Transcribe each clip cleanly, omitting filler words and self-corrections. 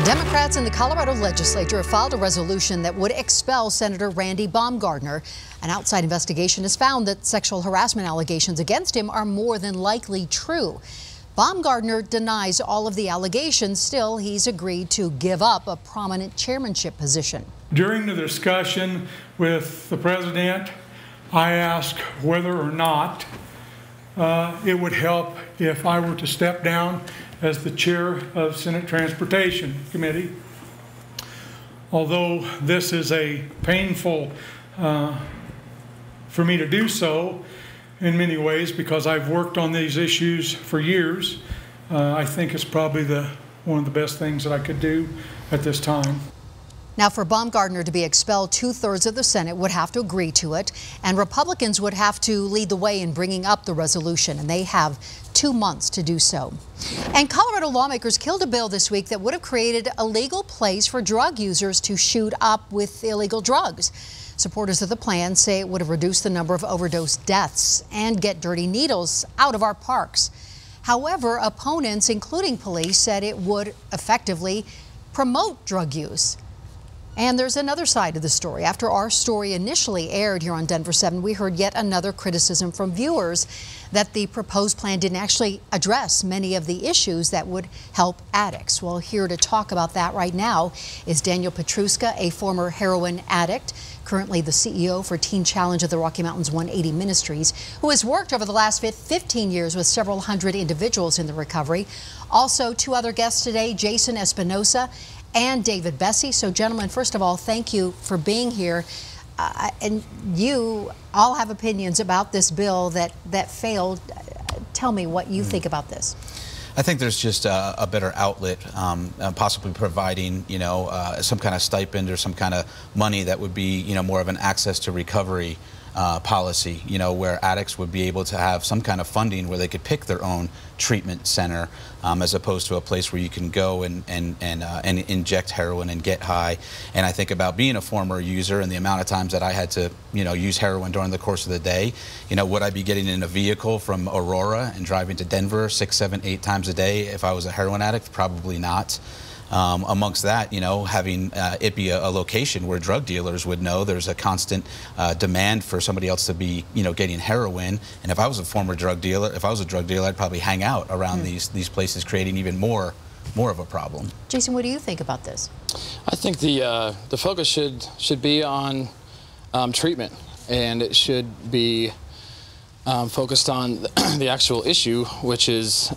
Democrats in the Colorado legislature have filed a resolution that would expel Senator Randy Baumgardner. An outside investigation has found that sexual harassment allegations against him are more than likely true. Baumgardner denies all of the allegations. Still, he's agreed to give up a prominent chairmanship position. During the discussion with the president, I asked whether or not it would help if I were to step down as the chair of Senate Transportation Committee. Although this is a painful for me to do so in many ways because I've worked on these issues for years, I think it's probably one of the best things that I could do at this time. Now, for Baumgardner to be expelled, 2/3 of the Senate would have to agree to it, and Republicans would have to lead the way in bringing up the resolution, and they have 2 months to do so. And Colorado lawmakers killed a bill this week that would have created a legal place for drug users to shoot up with illegal drugs. Supporters of the plan say it would have reduced the number of overdose deaths and get dirty needles out of our parks. However, opponents, including police, said it would effectively promote drug use. And there's another side of the story. After our story initially aired here on Denver 7, we heard yet another criticism from viewers that the proposed plan didn't actually address many of the issues that would help addicts. Well, here to talk about that right now is Daniel Petruska, a former heroin addict, currently the CEO for Teen Challenge of the Rocky Mountains 180 Ministries, who has worked over the last 15 years with several hundred individuals in the recovery. Also, 2 other guests today, Jason Espinosa and David Bessie. So, gentlemen, first of all, thank you for being here. And you all have opinions about this bill that failed. Tell me what you think about this. I think there's just a better outlet, possibly providing, some kind of stipend or some kind of money that would be, more of an access to recovery policy, where addicts would be able to have some kind of funding where they could pick their own treatment center, as opposed to a place where you can go and inject heroin and get high. And I think about being a former user and the amount of times that I had to, use heroin during the course of the day. Would I be getting in a vehicle from Aurora and driving to Denver 6, 7, 8 times a day if I was a heroin addict? Probably not. Amongst that, having it be a location where drug dealers would know there's a constant demand for somebody else to be, getting heroin. And if I was a former drug dealer, I'd probably hang out around these places, creating even more of a problem. Jason, what do you think about this? I think the focus should be on treatment, and it should be focused on the actual issue, which is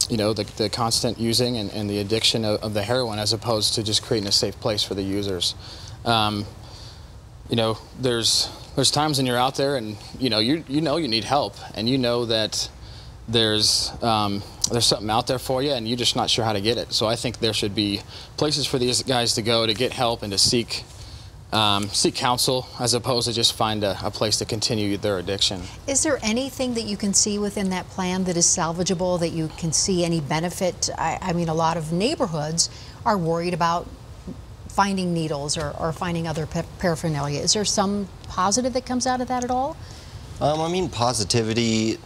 the constant using and the addiction of the heroin, as opposed to just creating a safe place for the users. There's times when you're out there and you need help, and that there's something out there for you, and you're just not sure how to get it. So I think there should be places for these guys to go to get help and to seek counsel, as opposed to just find a place to continue their addiction. Is there anything that you can see within that plan that is salvageable, that you can see any benefit? I mean, a lot of neighborhoods are worried about finding needles or finding other paraphernalia. Is there some positive that comes out of that at all? I mean, positivity,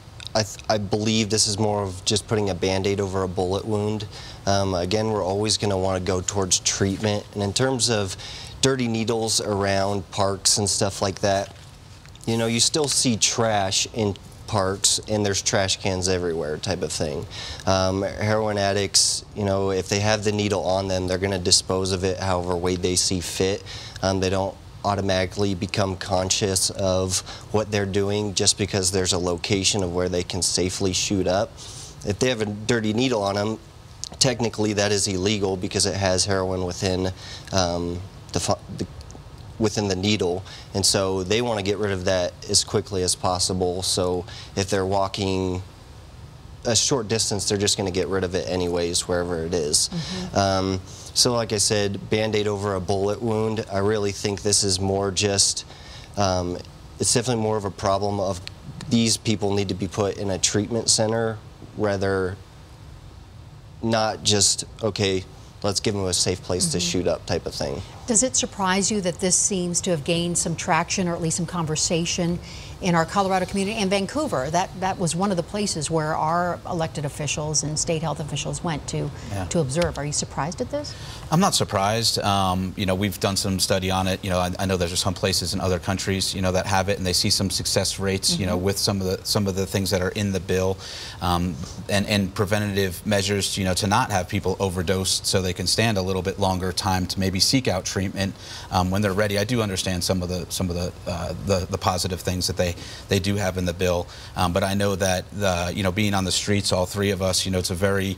I believe this is more of just putting a Band-Aid over a bullet wound. Again, we're always going to want to go towards treatment. And in terms of dirty needles around parks and stuff like that, you still see trash in parks, and there's trash cans everywhere type of thing. Heroin addicts, if they have the needle on them, they're going to dispose of it however way they see fit. They don't automatically become conscious of what they're doing just because there's a location of where they can safely shoot up. If they have a dirty needle on them, technically that is illegal because it has heroin within within the needle, and so they want to get rid of that as quickly as possible. So if they're walking a short distance, they're just going to get rid of it anyways, wherever it is. So like I said, Band-Aid over a bullet wound. I really think this is more just, it's definitely more of a problem of these people need to be put in a treatment center, rather not just, okay, let's give them a safe place to shoot up type of thing. Does it surprise you that this seems to have gained some traction, or at least some conversation, in our Colorado community and Vancouver? That was one of the places where our elected officials and state health officials went to observe. Are you surprised at this? I'm not surprised. You know, we've done some study on it. You know, I know there's some places in other countries, you know, that have it, and they see some success rates, you know, with some of the things that are in the bill, and preventative measures, you know, to not have people overdose, so they can stand a little bit longer time to maybe seek out treatment when they're ready. I do understand some of the positive things that they do have in the bill, but I know that you know, being on the streets, all three of us, you know, it's a very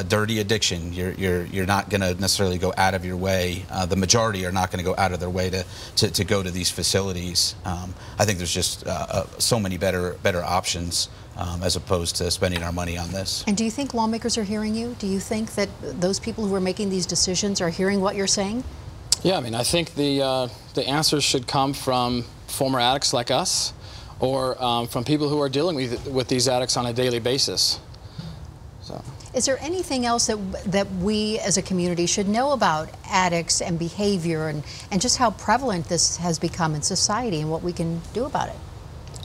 dirty addiction. You're not going to necessarily go out of your way. The majority are not going to go out of their way to go to these facilities. I think there's just so many better options as opposed to spending our money on this. And do you think lawmakers are hearing you? Do you think that those people who are making these decisions are hearing what you're saying? Yeah, I mean, I think the answers should come from former addicts like us, or from people who are dealing with these addicts on a daily basis. So. Is there anything else that we as a community should know about addicts and behavior, and just how prevalent this has become in society and what we can do about it?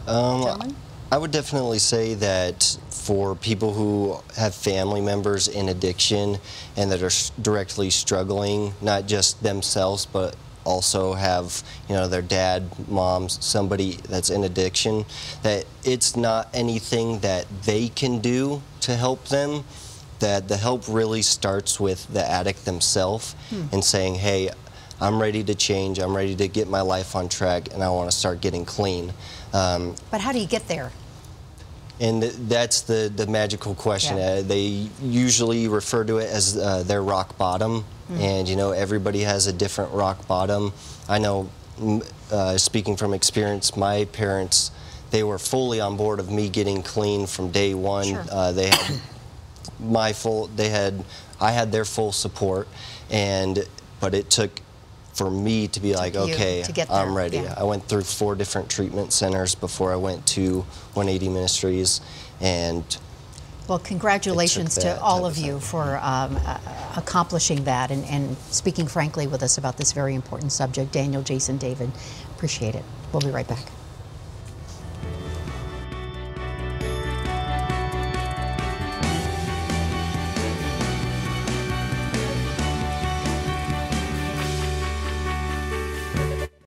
Gentlemen? I would definitely say that for people who have family members in addiction and that are directly struggling, not just themselves, but also have, you know, their dad, mom, somebody that's in addiction, that it's not anything that they can do to help them, that the help really starts with the addict themselves and saying, hey, I'm ready to change, I'm ready to get my life on track, and I want to start getting clean. But how do you get there? And that's the magical question. Yeah. They usually refer to it as their rock bottom. And, you know, everybody has a different rock bottom. I know, speaking from experience, my parents, they were fully on board of me getting clean from day one. Sure. They had I had their full support, but it took for me to be like, okay, I'm ready. Yeah. I went through 4 different treatment centers before I went to 180 Ministries, and well, congratulations to all of you for accomplishing that and speaking frankly with us about this very important subject. Daniel, Jason, David, appreciate it. We'll be right back.